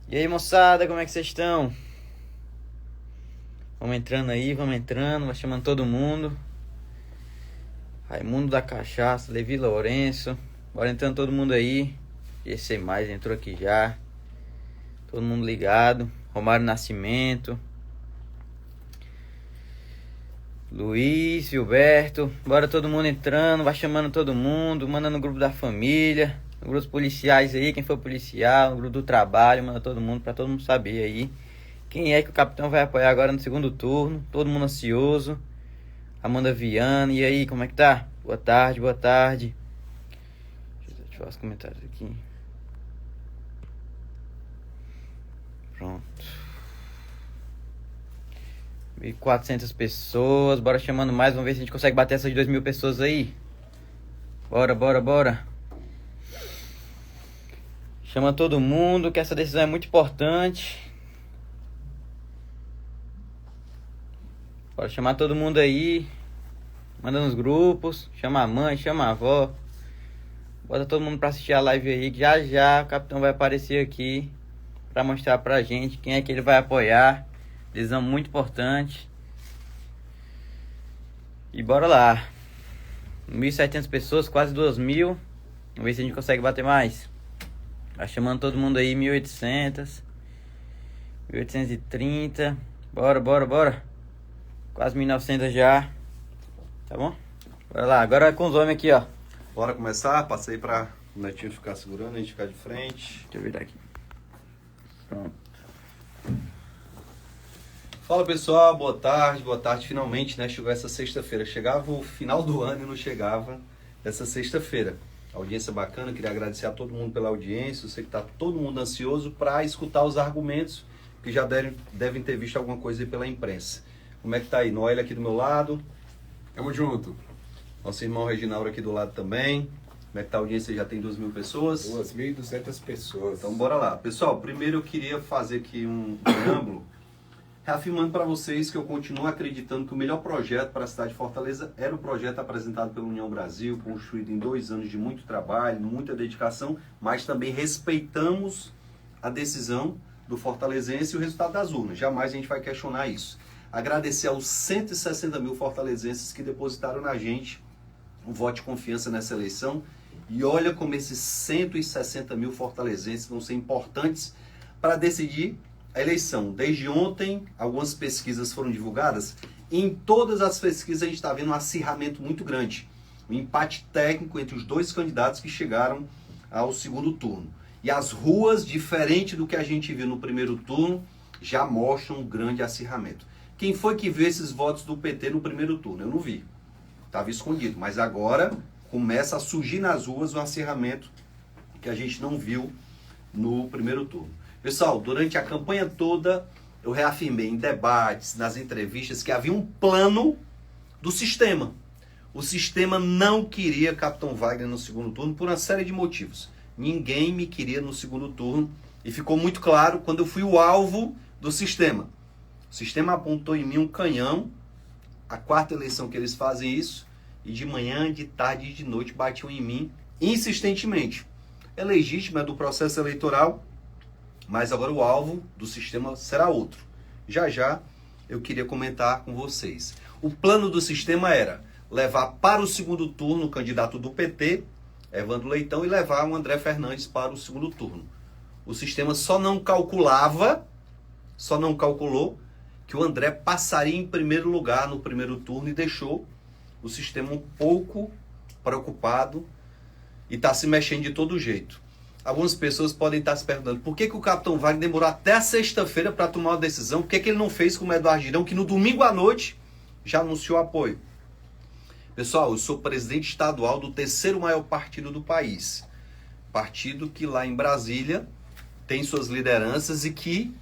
E aí, moçada, como é que vocês estão? Vamos entrando aí, vai chamando todo mundo. Raimundo da Cachaça, Levi Lourenço, bora entrando todo mundo aí. GC Mais entrou aqui já. Todo mundo ligado. Romário Nascimento, Luiz, Gilberto, bora todo mundo entrando, vai chamando todo mundo, manda no grupo da família, no grupo dos policiais aí, quem for policial, no grupo do trabalho, manda todo mundo, pra todo mundo saber aí quem é que o capitão vai apoiar agora no segundo turno. Todo mundo ansioso. Amanda Viana, e aí, como é que tá? Boa tarde, boa tarde. Deixa eu ver os comentários aqui. Pronto. 1.400 pessoas, bora chamando mais, vamos ver se a gente consegue bater essas 2.000 pessoas aí. Bora. Chama todo mundo, que essa decisão é muito importante. Bora chamar todo mundo aí. Manda nos grupos, chama a mãe, chama a avó. Bota todo mundo pra assistir a live aí, que já o capitão vai aparecer aqui pra mostrar pra gente quem é que ele vai apoiar. Decisão muito importante. E bora lá. 1.700 pessoas, quase 2.000. Vamos ver se a gente consegue bater mais. Vai chamando todo mundo aí, 1.800. 1.830. Bora. Quase 1.900 já. Tá bom? Bora lá, agora é com os homens aqui, ó. Bora começar? Passei pra o Netinho ficar segurando, a gente ficar de frente. Deixa eu virar aqui. Pronto. Fala pessoal, boa tarde. Finalmente, né? Chegou essa sexta-feira. Chegava o final do ano e não chegava essa sexta-feira. Audiência bacana, queria agradecer a todo mundo pela audiência. Eu sei que tá todo mundo ansioso para escutar os argumentos, que já devem ter visto alguma coisa aí pela imprensa. Como é que tá aí? Noel aqui do meu lado. Tamo junto. Nosso irmão Reginaldo aqui do lado também. Como é que tá a audiência? Já tem 2.000 pessoas? 2.200 pessoas. Então bora lá. Pessoal, primeiro eu queria fazer aqui um preâmbulo, reafirmando para vocês que eu continuo acreditando que o melhor projeto para a cidade de Fortaleza era o projeto apresentado pela União Brasil, construído em 2 anos de muito trabalho, muita dedicação, mas também respeitamos a decisão do fortalezense e o resultado das urnas. Jamais a gente vai questionar isso. Agradecer aos 160 mil fortalezenses que depositaram na gente um voto de confiança nessa eleição. E olha como esses 160 mil fortalezenses vão ser importantes para decidir a eleição. Desde ontem, algumas pesquisas foram divulgadas. Em todas as pesquisas a gente está vendo um acirramento muito grande. Um empate técnico entre os 2 candidatos que chegaram ao segundo turno. E as ruas, diferente do que a gente viu no primeiro turno, já mostram um grande acirramento. Quem foi que viu esses votos do PT no primeiro turno? Eu não vi. Estava escondido. Mas agora começa a surgir nas ruas um acirramento que a gente não viu no primeiro turno. Pessoal, durante a campanha toda, eu reafirmei em debates, nas entrevistas, que havia um plano do sistema. O sistema não queria Capitão Wagner no segundo turno por uma série de motivos. Ninguém me queria no segundo turno e ficou muito claro quando eu fui o alvo do sistema. O sistema apontou em mim um canhão, a 4ª eleição que eles fazem isso, e de manhã, de tarde e de noite batiam em mim insistentemente. É legítimo, é do processo eleitoral, mas agora o alvo do sistema será outro. Já eu queria comentar com vocês. O plano do sistema era levar para o segundo turno o candidato do PT, Evandro Leitão, e levar o André Fernandes para o segundo turno. O sistema só não calculou que o André passaria em primeiro lugar no primeiro turno e deixou o sistema um pouco preocupado e está se mexendo de todo jeito. Algumas pessoas podem estar se perguntando por que o Capitão Wagner demorou até a sexta-feira para tomar uma decisão, por que ele não fez como o Eduardo Girão, que no domingo à noite já anunciou apoio. Pessoal, eu sou presidente estadual do 3º maior partido do país. Partido que lá em Brasília tem suas lideranças e que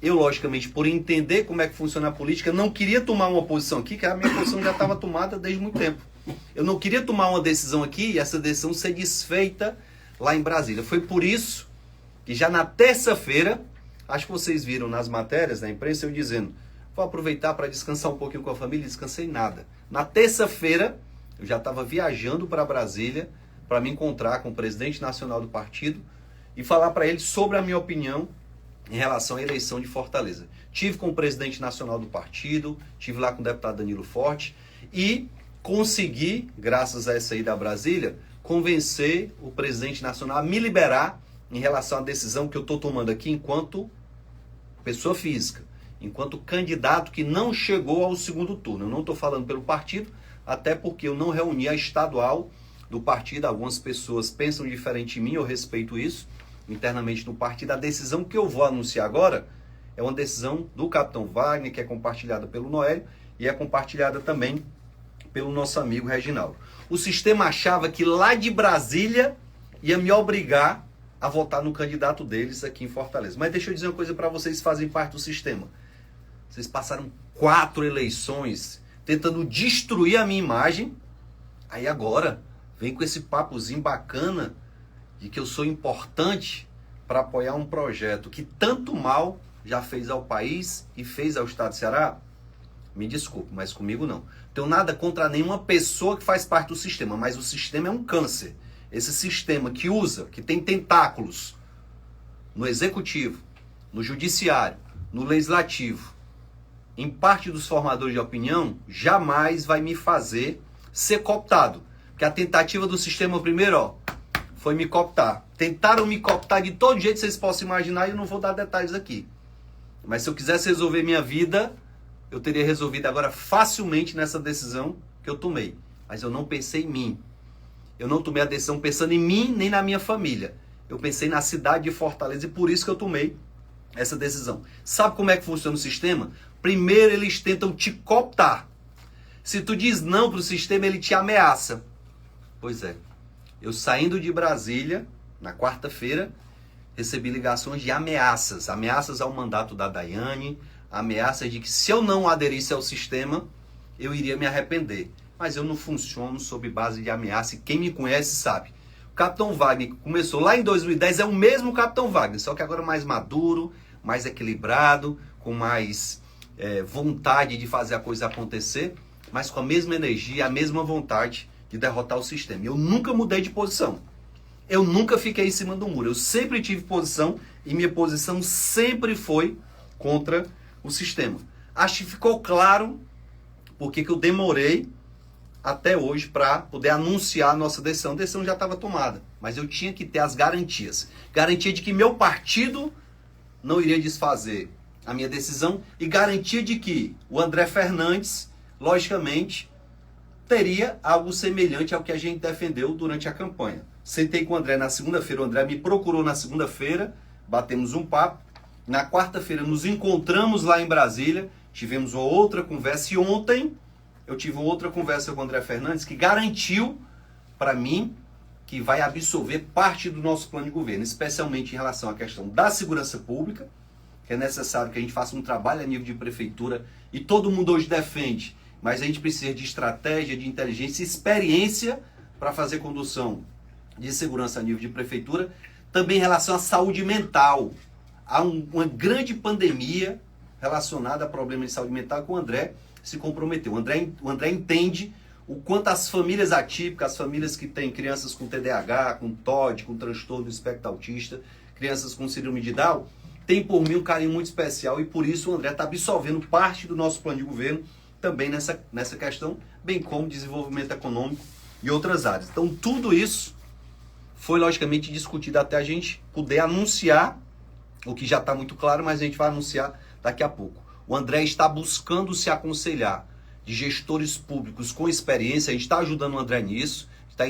eu, logicamente, por entender como é que funciona a política, não queria tomar uma posição aqui, que a minha posição já estava tomada desde muito tempo. Eu não queria tomar uma decisão aqui e essa decisão ser desfeita lá em Brasília. Foi por isso que já na terça-feira, acho que vocês viram nas matérias da imprensa, eu dizendo, vou aproveitar para descansar um pouquinho com a família, descansei nada. Na terça-feira, eu já estava viajando para Brasília para me encontrar com o presidente nacional do partido e falar para ele sobre a minha opinião em relação à eleição de Fortaleza. Tive com o presidente nacional do partido, tive lá com o deputado Danilo Forte e consegui, graças a essa ida a Brasília, convencer o presidente nacional a me liberar em relação à decisão que eu estou tomando aqui enquanto pessoa física, enquanto candidato que não chegou ao segundo turno. Eu não estou falando pelo partido, até porque eu não reuni a estadual do partido. Algumas pessoas pensam diferente de mim, eu respeito isso internamente no partido. A decisão que eu vou anunciar agora é uma decisão do capitão Wagner, que é compartilhada pelo Noélio e é compartilhada também pelo nosso amigo Reginaldo. O sistema achava que lá de Brasília ia me obrigar a votar no candidato deles aqui em Fortaleza. Mas deixa eu dizer uma coisa para vocês que fazem parte do sistema. Vocês passaram 4 eleições tentando destruir a minha imagem. Aí agora vem com esse papozinho bacana de que eu sou importante para apoiar um projeto que tanto mal já fez ao país e fez ao estado do Ceará. Me desculpe, mas comigo não. Tenho nada contra nenhuma pessoa que faz parte do sistema, mas o sistema é um câncer. Esse sistema que usa, que tem tentáculos no executivo, no judiciário, no legislativo, em parte dos formadores de opinião, jamais vai me fazer ser cooptado. Porque a tentativa do sistema primeiro, foi me cooptar. Tentaram me cooptar de todo jeito que vocês possam imaginar e eu não vou dar detalhes aqui. Mas se eu quisesse resolver minha vida, eu teria resolvido agora facilmente nessa decisão que eu tomei. Mas eu não pensei em mim. Eu não tomei a decisão pensando em mim nem na minha família. Eu pensei na cidade de Fortaleza e por isso que eu tomei essa decisão. Sabe como é que funciona o sistema? Primeiro eles tentam te cooptar. Se tu diz não para o sistema, ele te ameaça. Pois é. Eu saindo de Brasília, na quarta-feira, recebi ligações de ameaças. Ameaças ao mandato da Daiane, ameaças de que se eu não aderisse ao sistema, eu iria me arrepender. Mas eu não funciono sob base de ameaça e quem me conhece sabe. O Capitão Wagner, que começou lá em 2010, é o mesmo Capitão Wagner, só que agora mais maduro, mais equilibrado, com mais vontade de fazer a coisa acontecer, mas com a mesma energia, a mesma vontade de derrotar o sistema. Eu nunca mudei de posição. Eu nunca fiquei em cima do muro. Eu sempre tive posição e minha posição sempre foi contra o sistema. Acho que ficou claro porque que eu demorei até hoje para poder anunciar a nossa decisão. A decisão já estava tomada, mas eu tinha que ter as garantias. Garantia de que meu partido não iria desfazer a minha decisão e garantia de que o André Fernandes, logicamente, teria algo semelhante ao que a gente defendeu durante a campanha. Sentei com o André na segunda-feira, o André me procurou na segunda-feira, batemos um papo. Na quarta-feira nos encontramos lá em Brasília, tivemos uma outra conversa e ontem eu tive uma outra conversa com o André Fernandes que garantiu para mim que vai absorver parte do nosso plano de governo, especialmente em relação à questão da segurança pública, que é necessário que a gente faça um trabalho a nível de prefeitura e todo mundo hoje defende, mas a gente precisa de estratégia, de inteligência e experiência para fazer condução de segurança a nível de prefeitura. Também em relação à saúde mental. Há uma grande pandemia relacionada a problemas de saúde mental que o André se comprometeu. O André entende o quanto as famílias atípicas, as famílias que têm crianças com TDAH, com TOD, com transtorno do espectro autista, crianças com síndrome de Down, tem por mim um carinho muito especial e por isso o André está absorvendo parte do nosso plano de governo também nessa questão, bem como desenvolvimento econômico e outras áreas. Então tudo isso foi logicamente discutido até a gente poder anunciar, o que já está muito claro, mas a gente vai anunciar daqui a pouco. O André está buscando se aconselhar de gestores públicos com experiência, a gente está ajudando o André nisso, está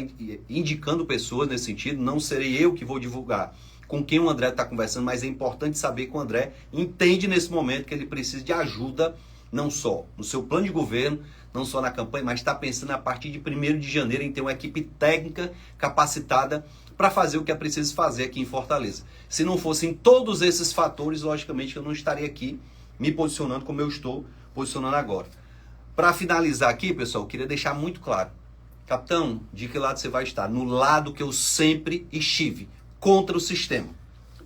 indicando pessoas nesse sentido, não serei eu que vou divulgar com quem o André está conversando, mas é importante saber que o André entende nesse momento que ele precisa de ajuda, não só no seu plano de governo, não só na campanha, mas está pensando a partir de 1º de janeiro em ter uma equipe técnica capacitada para fazer o que é preciso fazer aqui em Fortaleza. Se não fossem todos esses fatores, logicamente eu não estaria aqui me posicionando como eu estou posicionando agora. Para finalizar aqui, pessoal, eu queria deixar muito claro. Capitão, de que lado você vai estar? No lado que eu sempre estive, contra o sistema.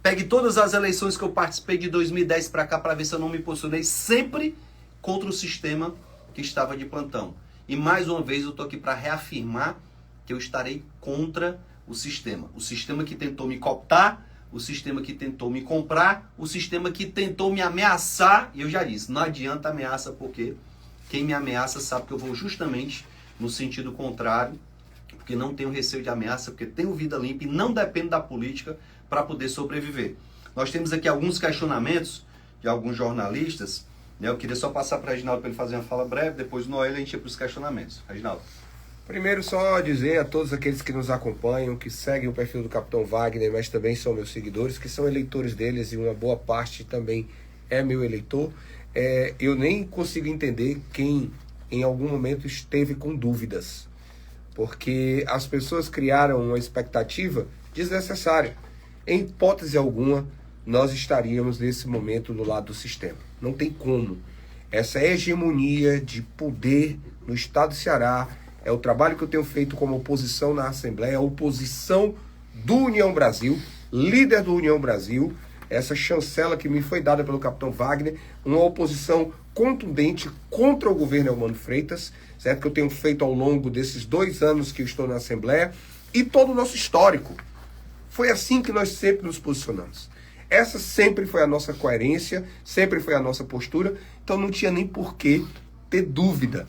Pegue todas as eleições que eu participei de 2010 para cá para ver se eu não me posicionei sempre contra o sistema que estava de plantão. E mais uma vez eu estou aqui para reafirmar que eu estarei contra o sistema. O sistema que tentou me cooptar, o sistema que tentou me comprar, o sistema que tentou me ameaçar. E eu já disse, não adianta ameaça, porque quem me ameaça sabe que eu vou justamente no sentido contrário, porque não tenho receio de ameaça, porque tenho vida limpa e não dependo da política para poder sobreviver. Nós temos aqui alguns questionamentos de alguns jornalistas, né? Eu queria só passar para o Reginaldo para ele fazer uma fala breve, depois no Noel a gente ia para os questionamentos. Reginaldo. Primeiro, só dizer a todos aqueles que nos acompanham, que seguem o perfil do Capitão Wagner, mas também são meus seguidores, que são eleitores deles e uma boa parte também é meu eleitor. Eu nem consigo entender quem em algum momento esteve com dúvidas, porque as pessoas criaram uma expectativa desnecessária. Em hipótese alguma, nós estaríamos nesse momento no lado do sistema. Não tem como. Essa hegemonia de poder no estado do Ceará é o trabalho que eu tenho feito como oposição na Assembleia, oposição do União Brasil, líder do União Brasil, essa chancela que me foi dada pelo Capitão Wagner, uma oposição contundente contra o governo Eumano Freitas, certo? Que eu tenho feito ao longo desses 2 anos que eu estou na Assembleia, e todo o nosso histórico. Foi assim que nós sempre nos posicionamos. Essa sempre foi a nossa coerência, sempre foi a nossa postura, então não tinha nem por que ter dúvida.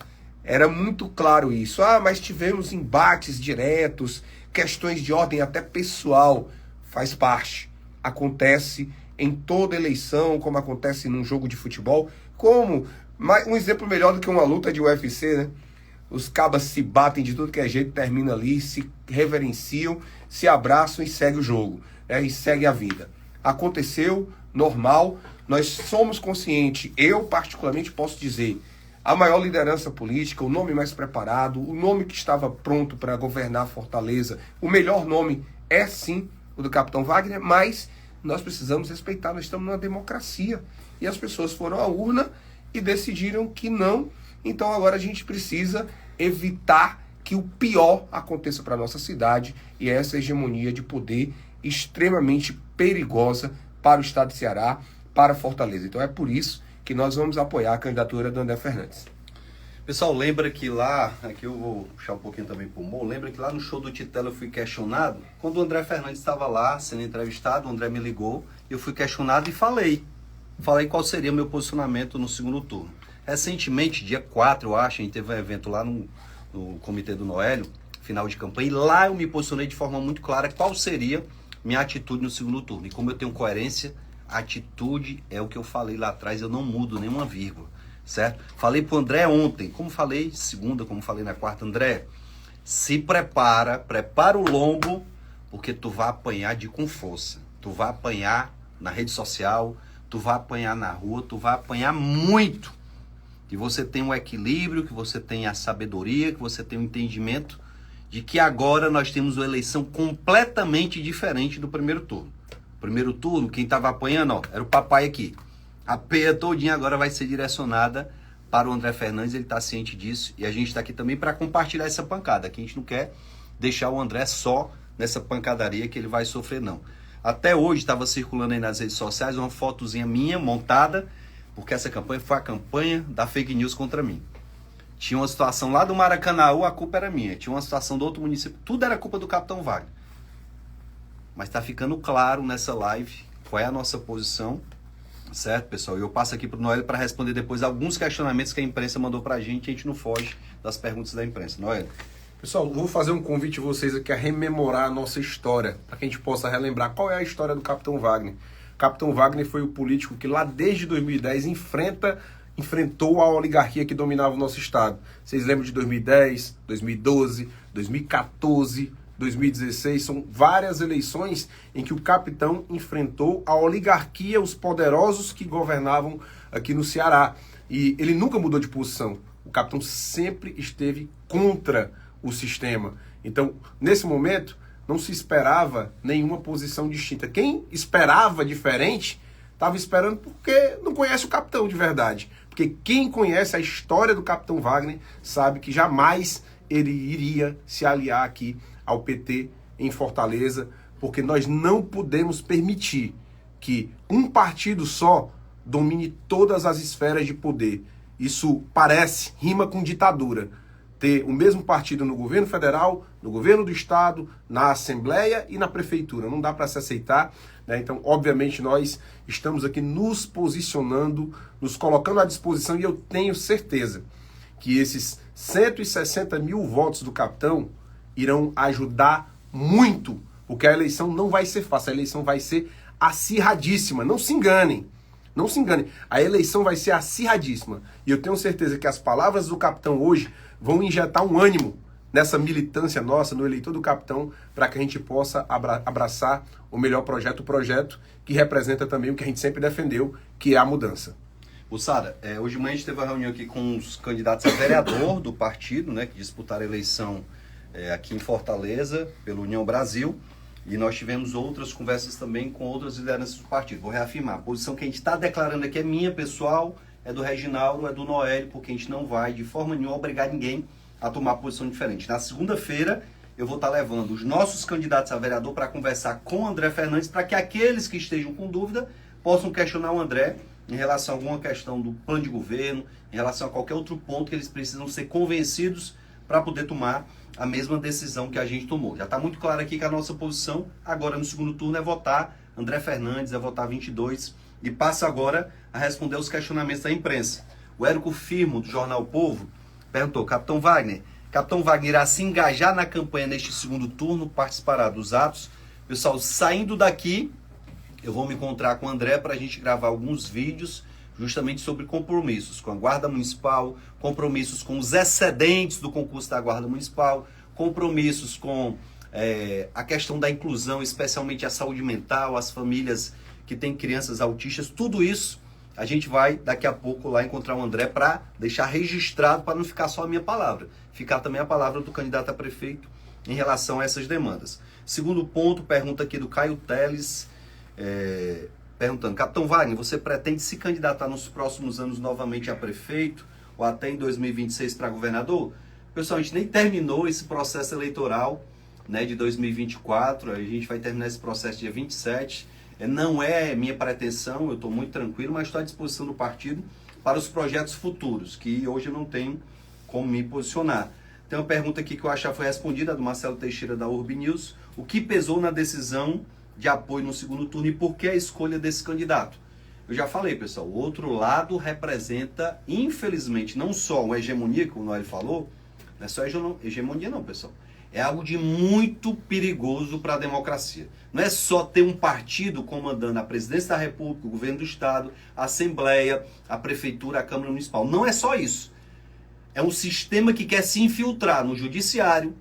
Era muito claro isso. Mas tivemos embates diretos, questões de ordem até pessoal. Faz parte. Acontece em toda eleição, como acontece num jogo de futebol. Como um exemplo melhor do que uma luta de UFC, né? Os cabas se batem de tudo que é jeito, termina ali, se reverenciam, se abraçam e segue o jogo, né? E segue a vida. Aconteceu, normal. Nós somos conscientes, eu particularmente posso dizer, a maior liderança política, o nome mais preparado, o nome que estava pronto para governar Fortaleza, o melhor nome é sim o do Capitão Wagner, mas nós precisamos respeitar, nós estamos numa democracia. E as pessoas foram à urna e decidiram que não. Então agora a gente precisa evitar que o pior aconteça para a nossa cidade, e essa hegemonia de poder extremamente perigosa para o estado de Ceará, para Fortaleza. Então é por isso que nós vamos apoiar a candidatura do André Fernandes. Pessoal, lembra que lá, aqui eu vou puxar um pouquinho também pro Mo, lembra que lá no show do Titela eu fui questionado? Quando o André Fernandes estava lá sendo entrevistado, o André me ligou, eu fui questionado e falei qual seria o meu posicionamento no segundo turno. Recentemente, dia 4, eu acho, a gente teve um evento lá no Comitê do Noélio, final de campanha, e lá eu me posicionei de forma muito clara qual seria minha atitude no segundo turno. E como eu tenho coerência, a atitude é o que eu falei lá atrás, eu não mudo nenhuma vírgula, certo? Falei pro André ontem, como falei segunda, como falei na quarta, André, se prepara o lombo, porque tu vai apanhar com força. Tu vai apanhar na rede social, tu vai apanhar na rua, tu vai apanhar muito. Que você tem um equilíbrio, que você tem a sabedoria, que você tem o entendimento de que agora nós temos uma eleição completamente diferente do primeiro turno. Primeiro turno, quem estava apanhando, era o papai aqui. A peia todinha agora vai ser direcionada para o André Fernandes, ele está ciente disso, e a gente está aqui também para compartilhar essa pancada, que a gente não quer deixar o André só nessa pancadaria que ele vai sofrer, não. Até hoje estava circulando aí nas redes sociais uma fotozinha minha montada, porque essa campanha foi a campanha da fake news contra mim. Tinha uma situação lá do Maracanaú, a culpa era minha. Tinha uma situação do outro município, tudo era culpa do Capitão Wagner. Mas está ficando claro nessa live qual é a nossa posição, certo, pessoal? E eu passo aqui para o Noélio para responder depois alguns questionamentos que a imprensa mandou para a gente não foge das perguntas da imprensa. Noélio. Pessoal, vou fazer um convite a vocês aqui a rememorar a nossa história, para que a gente possa relembrar qual é a história do Capitão Wagner. O Capitão Wagner foi o político que lá desde 2010 enfrentou a oligarquia que dominava o nosso estado. Vocês lembram de 2010, 2012, 2014, 2016? São várias eleições em que o capitão enfrentou a oligarquia, os poderosos que governavam aqui no Ceará. E ele nunca mudou de posição. O capitão sempre esteve contra o sistema. Então, nesse momento, não se esperava nenhuma posição distinta. Quem esperava diferente, estava esperando porque não conhece o capitão de verdade. Porque quem conhece a história do Capitão Wagner sabe que jamais ele iria se aliar aqui ao PT em Fortaleza, porque nós não podemos permitir que um partido só domine todas as esferas de poder. Isso rima com ditadura. Ter o mesmo partido no governo federal, no governo do estado, na Assembleia e na prefeitura. Não dá para se aceitar. né? Então, obviamente, nós estamos aqui nos posicionando, nos colocando à disposição, e eu tenho certeza que esses 160 mil votos do capitão irão ajudar muito, porque a eleição não vai ser fácil, a eleição vai ser acirradíssima. Não se enganem, não se enganem. A eleição vai ser acirradíssima. E eu tenho certeza que as palavras do capitão hoje vão injetar um ânimo nessa militância nossa, no eleitor do capitão, para que a gente possa abraçar o melhor projeto, o projeto que representa também o que a gente sempre defendeu, que é a mudança. Bussara, hoje de manhã a gente teve uma reunião aqui com os candidatos a vereador do partido, né, que disputaram a eleição aqui em Fortaleza, pelo União Brasil, e nós tivemos outras conversas também com outras lideranças do partido. Vou reafirmar, a posição que a gente está declarando aqui é minha, pessoal, é do Reginaldo, é do Noélio, porque a gente não vai de forma nenhuma obrigar ninguém a tomar posição diferente. Na segunda-feira, eu vou estar levando os nossos candidatos a vereador para conversar com o André Fernandes, para que aqueles que estejam com dúvida possam questionar o André em relação a alguma questão do plano de governo, em relação a qualquer outro ponto que eles precisam ser convencidos para poder tomar a mesma decisão que a gente tomou. Já está muito claro aqui que a nossa posição agora no segundo turno é votar André Fernandes, é votar 22, e passa agora a responder os questionamentos da imprensa. O Érico Firmo, do Jornal o Povo, perguntou: Capitão Wagner irá se engajar na campanha neste segundo turno, participará dos atos? Pessoal, saindo daqui, eu vou me encontrar com o André para a gente gravar alguns vídeos justamente sobre compromissos com a Guarda Municipal, compromissos com os excedentes do concurso da Guarda Municipal, compromissos com a questão da inclusão, especialmente a saúde mental, as famílias que têm crianças autistas, tudo isso a gente vai daqui a pouco lá encontrar o André para deixar registrado, para não ficar só a minha palavra, ficar também a palavra do candidato a prefeito em relação a essas demandas. Segundo ponto, pergunta aqui do Caio Teles, perguntando: Capitão Wagner, você pretende se candidatar nos próximos anos novamente a prefeito ou até em 2026 para governador? Pessoal, a gente nem terminou esse processo eleitoral, né, de 2024, a gente vai terminar esse processo dia 27. Não é minha pretensão, eu estou muito tranquilo, mas estou à disposição do partido para os projetos futuros, que hoje eu não tenho como me posicionar. Tem uma pergunta aqui que eu acho que já foi respondida, do Marcelo Teixeira, da Urb News. O que pesou na decisão de apoio no segundo turno e por que a escolha desse candidato? Eu já falei, pessoal, o outro lado representa, infelizmente, não só uma hegemonia, como o Noel falou, não é só hegemonia não, pessoal. É algo de muito perigoso para a democracia. Não é só ter um partido comandando a presidência da República, o governo do Estado, a Assembleia, a Prefeitura, a Câmara Municipal. Não é só isso. É um sistema que quer se infiltrar no judiciário,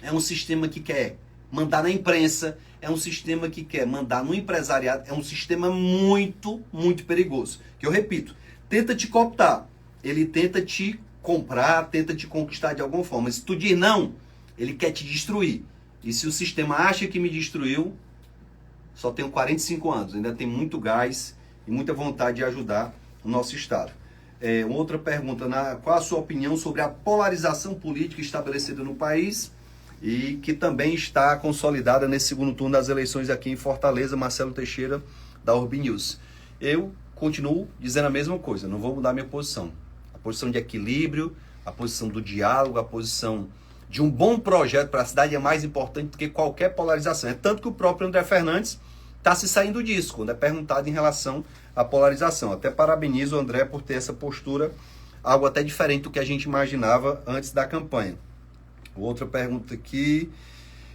é um sistema que quer mandar na imprensa, é um sistema que quer mandar no empresariado, é um sistema muito, muito perigoso. Que eu repito, tenta te cooptar, ele tenta te comprar, tenta te conquistar de alguma forma. Se tu diz não, ele quer te destruir. E se o sistema acha que me destruiu, só tenho 45 anos, ainda tem muito gás e muita vontade de ajudar o nosso Estado. Uma outra pergunta, qual a sua opinião sobre a polarização política estabelecida no país e que também está consolidada nesse segundo turno das eleições aqui em Fortaleza? Marcelo Teixeira, da Urb News. Eu continuo dizendo a mesma coisa, não vou mudar minha posição. A posição de equilíbrio, a posição do diálogo, a posição de um bom projeto para a cidade é mais importante do que qualquer polarização. É tanto que o próprio André Fernandes está se saindo disso, quando é perguntado em relação à polarização. Até parabenizo o André por ter essa postura, algo até diferente do que a gente imaginava antes da campanha. Outra pergunta aqui: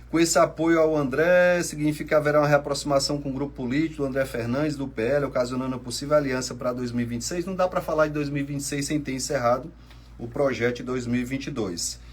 com esse apoio ao André, significa que haverá uma reaproximação com o grupo político do André Fernandes, do PL, ocasionando a possível aliança para 2026? Não dá para falar de 2026 sem ter encerrado o projeto de 2022.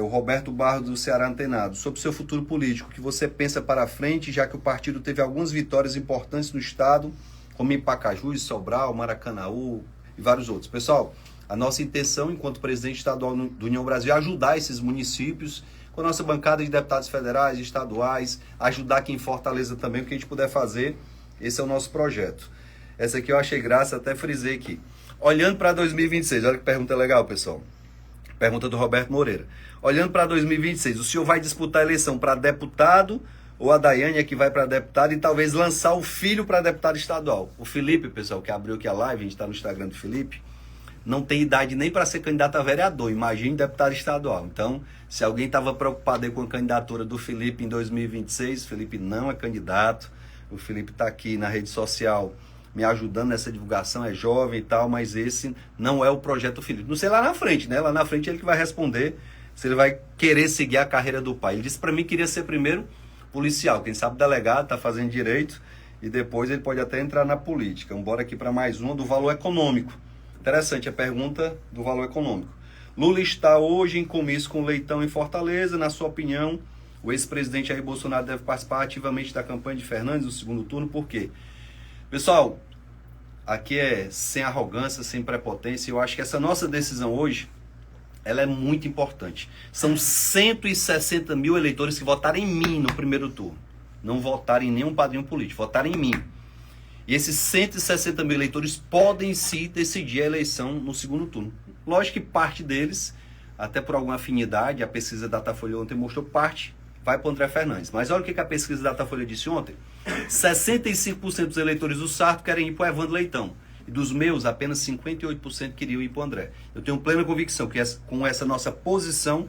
O Roberto Barro, do Ceará Antenado: sobre o seu futuro político, o que você pensa para frente, já que o partido teve algumas vitórias importantes no estado, como em Pacajus, Sobral, Maracanaú e vários outros. Pessoal, a nossa intenção, enquanto presidente estadual do União Brasil, é ajudar esses municípios, com a nossa bancada de deputados federais, estaduais, ajudar aqui em Fortaleza também, o que a gente puder fazer. Esse é o nosso projeto. Essa aqui eu achei graça, até frisei aqui. Olhando para 2026, olha que pergunta legal, pessoal. Pergunta do Roberto Moreira: olhando para 2026, o senhor vai disputar a eleição para deputado ou a Daiane é que vai para deputado e talvez lançar o filho para deputado estadual? O Felipe, pessoal, que abriu aqui a live, a gente está no Instagram do Felipe, não tem idade nem para ser candidato a vereador, imagine deputado estadual. Então, se alguém estava preocupado aí com a candidatura do Felipe em 2026, Felipe não é candidato, O Felipe está aqui na rede social me ajudando nessa divulgação, é jovem e tal, mas esse não é o projeto do Felipe. Não sei lá na frente, né? Lá na frente ele que vai responder se ele vai querer seguir a carreira do pai. Ele disse para mim que queria ser primeiro policial, quem sabe delegado, tá fazendo direito, e depois ele pode até entrar na política. Vamos embora aqui para mais uma do valor econômico. Interessante a pergunta do valor econômico. Lula está hoje em comício com Leitão em Fortaleza. Na sua opinião, o ex-presidente Jair Bolsonaro deve participar ativamente da campanha de Fernandes no segundo turno. Por quê? Pessoal, aqui é sem arrogância, sem prepotência. Eu acho que essa nossa decisão hoje, ela é muito importante. São 160 mil eleitores que votaram em mim no primeiro turno. Não votaram em nenhum padrinho político, votaram em mim. E esses 160 mil eleitores podem sim decidir a eleição no segundo turno. Lógico que parte deles, até por alguma afinidade, a pesquisa Datafolha ontem mostrou, parte vai para o André Fernandes. Mas olha o que a pesquisa Datafolha disse ontem. 65% dos eleitores do Sarto querem ir para o Evandro Leitão. E dos meus, apenas 58% queriam ir para o André. Eu tenho plena convicção que com essa nossa posição,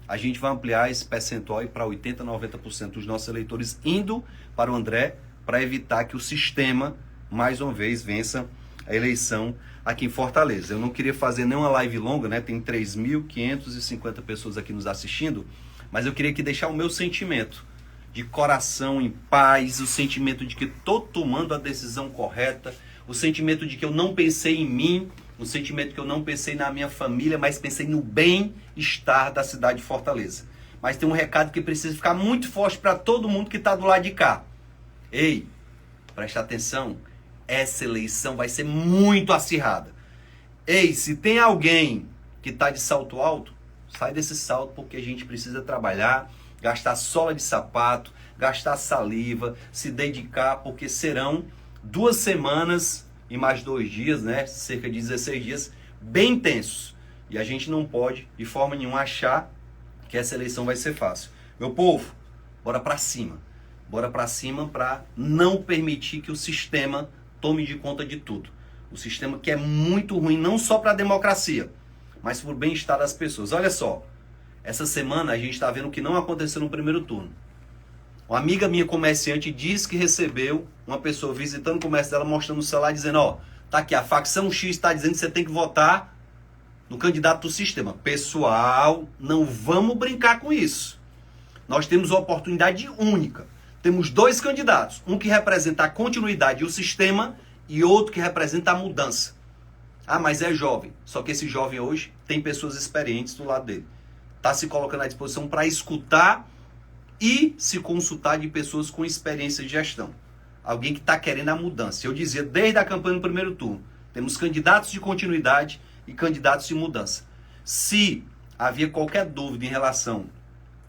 a gente vai ampliar esse percentual para 80%, 90% dos nossos eleitores indo para o André, para evitar que o sistema, mais uma vez, vença a eleição aqui em Fortaleza. Eu não queria fazer nenhuma live longa, né? Tem 3.550 pessoas aqui nos assistindo, mas eu queria aqui deixar o meu sentimento de coração em paz, o sentimento de que estou tomando a decisão correta, o sentimento de que eu não pensei em mim, o sentimento que eu não pensei na minha família, mas pensei no bem-estar da cidade de Fortaleza. Mas tem um recado que precisa ficar muito forte para todo mundo que está do lado de cá. Ei, presta atenção, essa eleição vai ser muito acirrada. Ei, se tem alguém que está de salto alto, sai desse salto, porque a gente precisa trabalhar, gastar sola de sapato, gastar saliva, se dedicar, porque serão 2 semanas e mais 2 dias, né? Cerca de 16 dias, bem intensos. E a gente não pode, de forma nenhuma, achar que essa eleição vai ser fácil. Meu povo, bora pra cima. Bora pra cima para não permitir que o sistema tome de conta de tudo. O sistema que é muito ruim, não só para a democracia, mas para o bem-estar das pessoas. Olha só, essa semana a gente está vendo o que não aconteceu no primeiro turno. Uma amiga minha comerciante disse que recebeu uma pessoa visitando o comércio dela, mostrando o celular, dizendo, ó, tá aqui, a facção X está dizendo que você tem que votar no candidato do sistema. Pessoal, não vamos brincar com isso. Nós temos uma oportunidade única. Temos 2 candidatos, um que representa a continuidade e o sistema e outro que representa a mudança. Ah, mas é jovem. Só que esse jovem hoje tem pessoas experientes do lado dele. Está se colocando à disposição para escutar e se consultar de pessoas com experiência de gestão. Alguém que está querendo a mudança. Eu dizia desde a campanha no primeiro turno, temos candidatos de continuidade e candidatos de mudança. Se havia qualquer dúvida em relação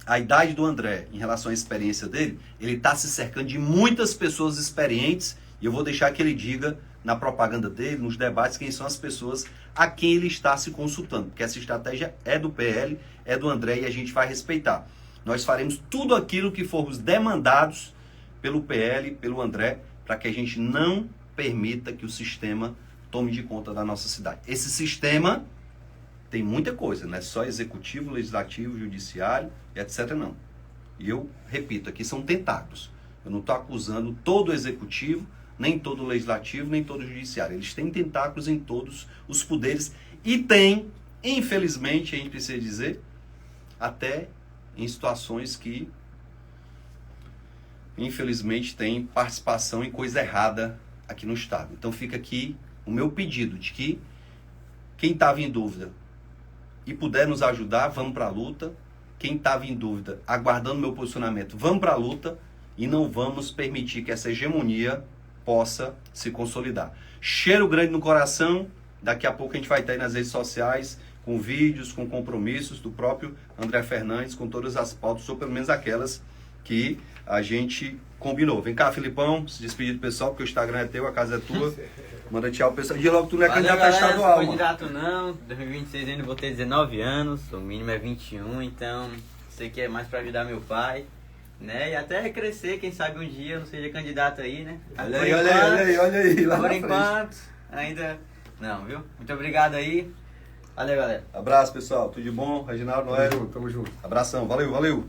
à idade do André, em relação à experiência dele, ele está se cercando de muitas pessoas experientes, e eu vou deixar que ele diga na propaganda dele, nos debates, quem são as pessoas a quem ele está se consultando, porque essa estratégia é do PL, é do André, e a gente vai respeitar. Nós faremos tudo aquilo que formos demandados pelo PL, pelo André, para que a gente não permita que o sistema tome de conta da nossa cidade. Esse sistema tem muita coisa, não é só executivo, legislativo, judiciário, etc. não. E eu repito, aqui são tentáculos. Eu não estou acusando todo o executivo, nem todo o legislativo, nem todo o judiciário. Eles têm tentáculos em todos os poderes e tem, infelizmente, a gente precisa dizer, até em situações que, infelizmente, tem participação em coisa errada aqui no Estado. Então fica aqui o meu pedido de que quem estava em dúvida e puder nos ajudar, vamos para a luta. Quem estava em dúvida, aguardando meu posicionamento, vamos para a luta e não vamos permitir que essa hegemonia possa se consolidar. Cheiro grande no coração. Daqui a pouco a gente vai estar aí nas redes sociais com vídeos, com compromissos do próprio André Fernandes, com todas as pautas, ou pelo menos aquelas que a gente combinou. Vem cá, Filipão, se despedir do pessoal, porque o Instagram é teu, a casa é tua. Manda tchau, pessoal. Diz logo que tu não é candidato a estadual, mano. Candidato não, 2026 ainda vou ter 19 anos, o mínimo é 21, então sei que é mais para ajudar meu pai, né? E até crescer, quem sabe um dia eu não seja candidato aí, né? Olha aí. Lá por enquanto, ainda não, viu? Muito obrigado aí. Valeu, galera. Abraço, pessoal. Tudo de bom? Reginaldo, Noé. Tamo junto. Abração. Valeu.